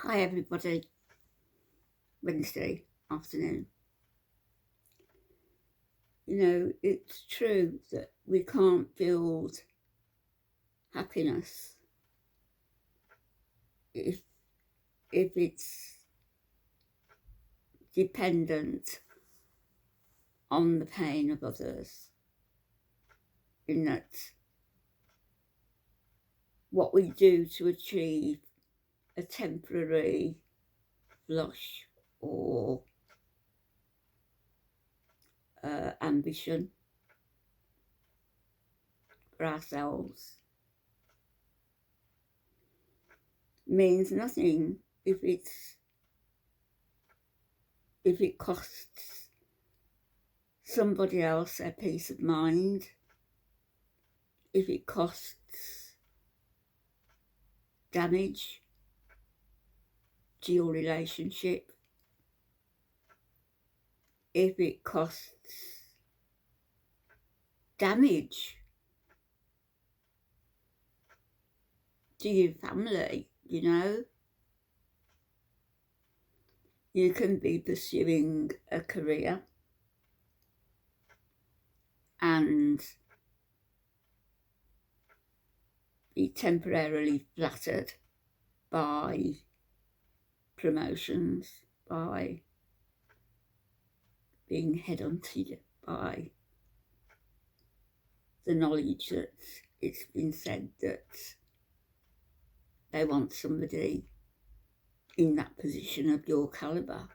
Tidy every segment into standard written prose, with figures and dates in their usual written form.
Hi everybody, Wednesday afternoon. You know, it's true that we can't build happiness if it's dependent on the pain of others, in that what we do to achieve a temporary blush or ambition for ourselves means nothing if it costs somebody else their peace of mind, if it costs damage to your relationship, if it costs damage to your family. You can be pursuing a career and be temporarily flattered by promotions, by being headhunted, by the knowledge that it's been said that they want somebody in that position of your calibre.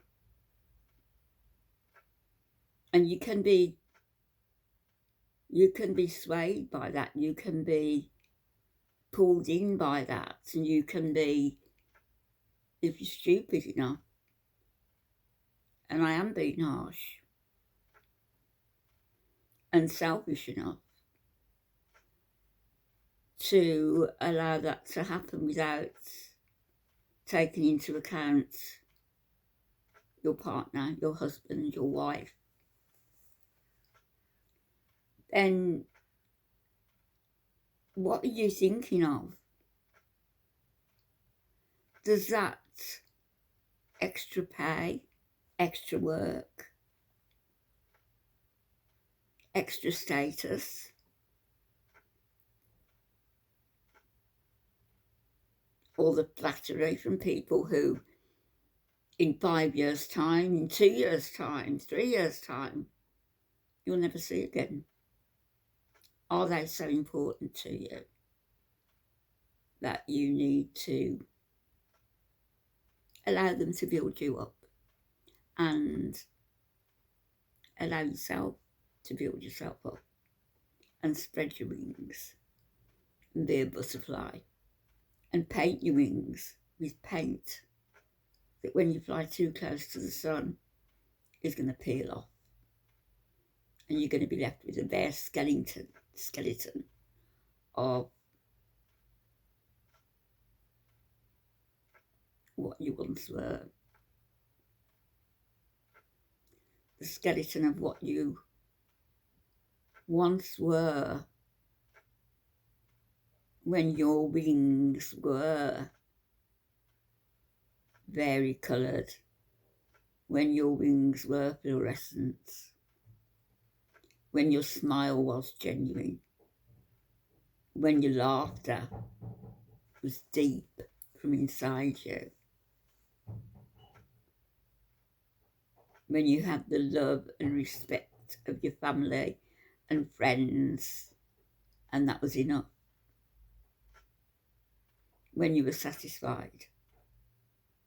And you can be swayed by that, you can be pulled in by that, and you can be, if you're stupid enough, and I am being harsh, and selfish enough to allow that to happen without taking into account your partner, your husband, your wife, then what are you thinking of? Does that extra pay, extra work, extra status, or the flattery from people who in 5 years' time, in 2 years' time, 3 years' time, you'll never see again? Are they so important to you that you need to allow them to build you up and allow yourself to build yourself up and spread your wings and be a butterfly and paint your wings with paint that when you fly too close to the sun is going to peel off, and you're going to be left with a bare skeleton of what you once were. The skeleton of what you once were when your wings were vari-coloured, when your wings were fluorescent, when your smile was genuine, when your laughter was deep from inside you, when you had the love and respect of your family and friends, and that was enough, when you were satisfied,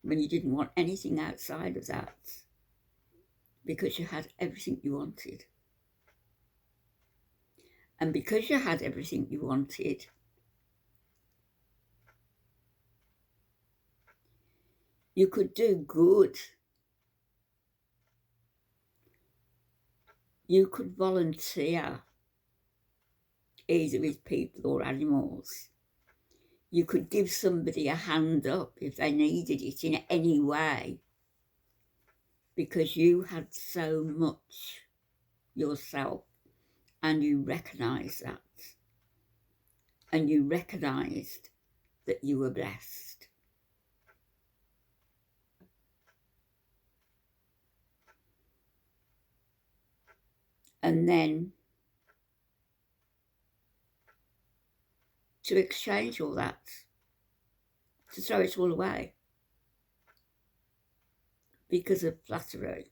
when you didn't want anything outside of that because you had everything you wanted. And because you had everything you wanted, you could do good. You could volunteer, either with people or animals. You could give somebody a hand up if they needed it in any way, because you had so much yourself and you recognised that. And you recognised that you were blessed. and then to exchange all that, to throw it all away because of flattery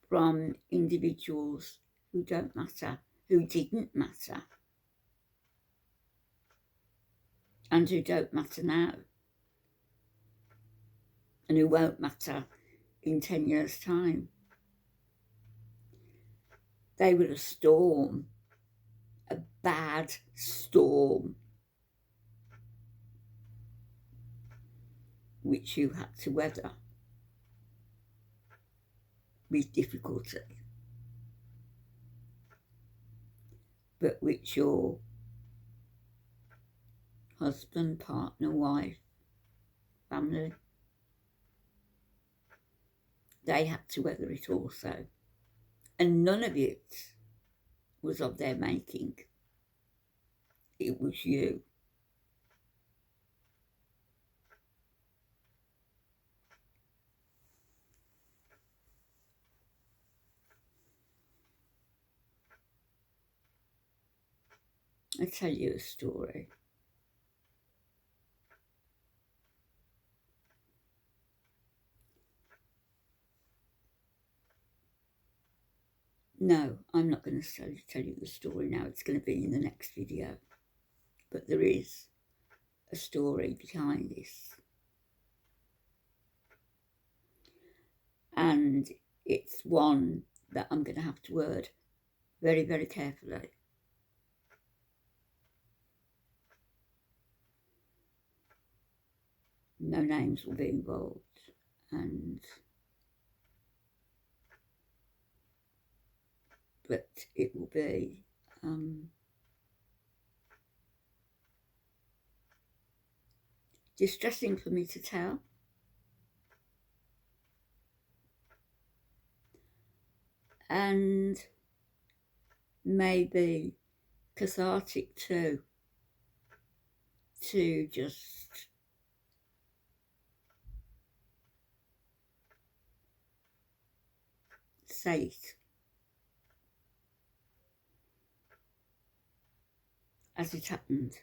from individuals who don't matter, who didn't matter, and who don't matter now, and who won't matter in 10 years' time. They were a storm, a bad storm, which you had to weather with difficulty, but which your husband, partner, wife, family, they had to weather it also. And none of it was of their making. It was you. I'll tell you a story. No, I'm not going to tell you the story now. It's going to be in the next video. But there is a story behind this. And it's one that I'm going to have to word very, very carefully. No names will be involved. But it will be distressing for me to tell. And maybe cathartic too, to just say it as it happened.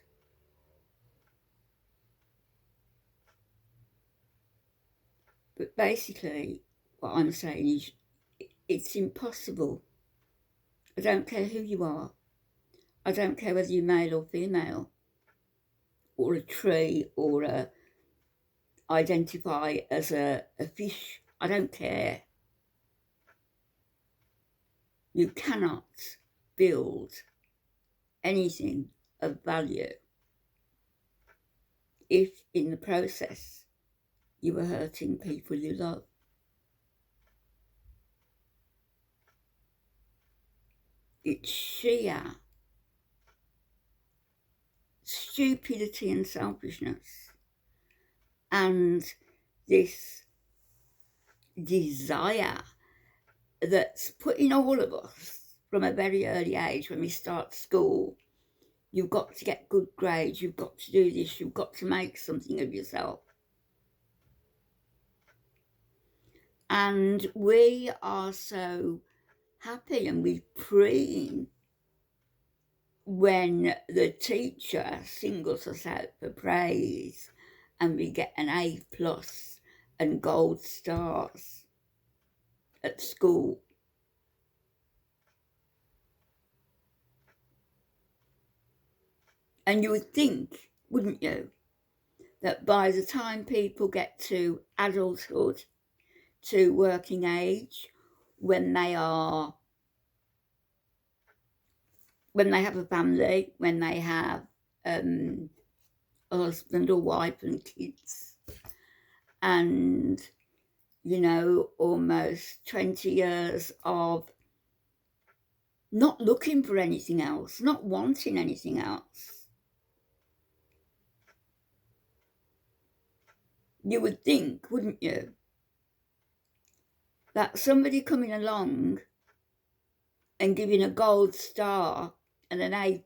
But basically, what I'm saying is, it's impossible. I don't care who you are. I don't care whether you're male or female, or a tree, or identify as a fish. I don't care. You cannot build anything of value if in the process you are hurting people you love. It's sheer stupidity and selfishness, and this desire that's put in all of us from a very early age. When we start school, you've got to get good grades, you've got to do this, you've got to make something of yourself. And we are so happy and we preen when the teacher singles us out for praise and we get an A+ and gold stars at school. And you would think, wouldn't you, that by the time people get to adulthood, to working age, when they have a family, when they have a husband or wife and kids, and, you know, almost 20 years of not looking for anything else, not wanting anything else, you would think, wouldn't you, that somebody coming along and giving a gold star and an A+,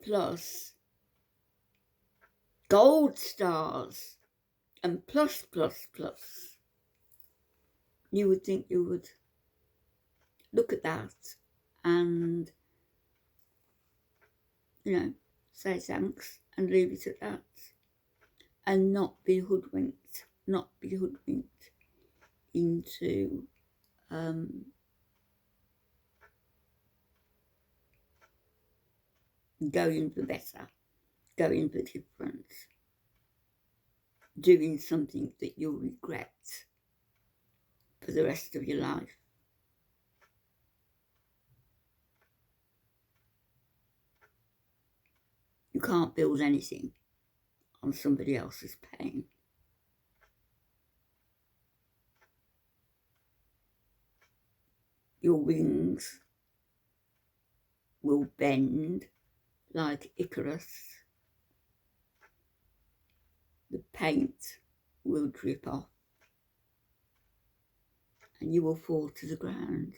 gold stars and plus, you would think you would look at that and, say thanks and leave it at that. And not be hoodwinked, into going for better, going for different, doing something that you'll regret for the rest of your life. You can't build anything on somebody else's pain. Your wings will bend like Icarus. The paint will drip off and you will fall to the ground,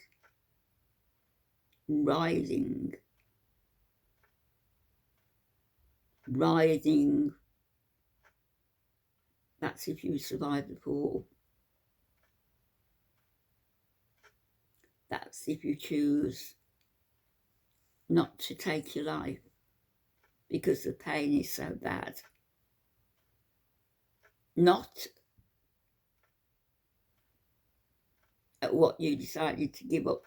rising. That's if you survive the fall. That's if you choose not to take your life because the pain is so bad. Not at what you decided to give up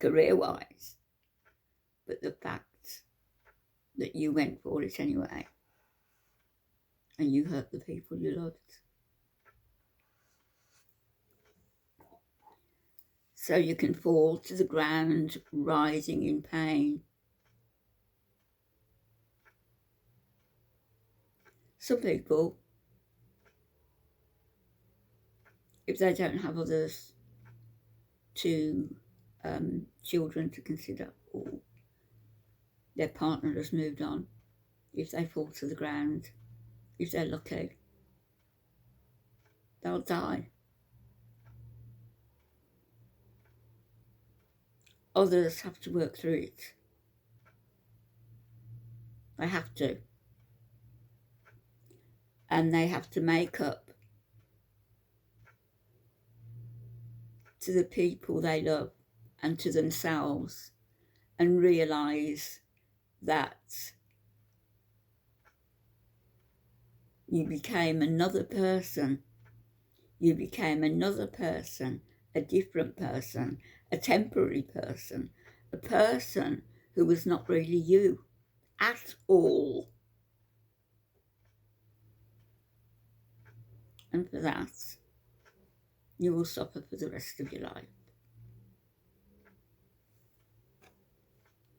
career-wise, but the fact that you went for it anyway and you hurt the people you loved. So you can fall to the ground, rising in pain. Some people, if they don't have others children to consider, or their partner has moved on, if they fall to the ground, if they're lucky, they'll die. Others have to work through it. They have to. And they have to make up to the people they love and to themselves and realise that you became another person. You became another person, a different person, a temporary person, a person who was not really you at all. And for that, you will suffer for the rest of your life.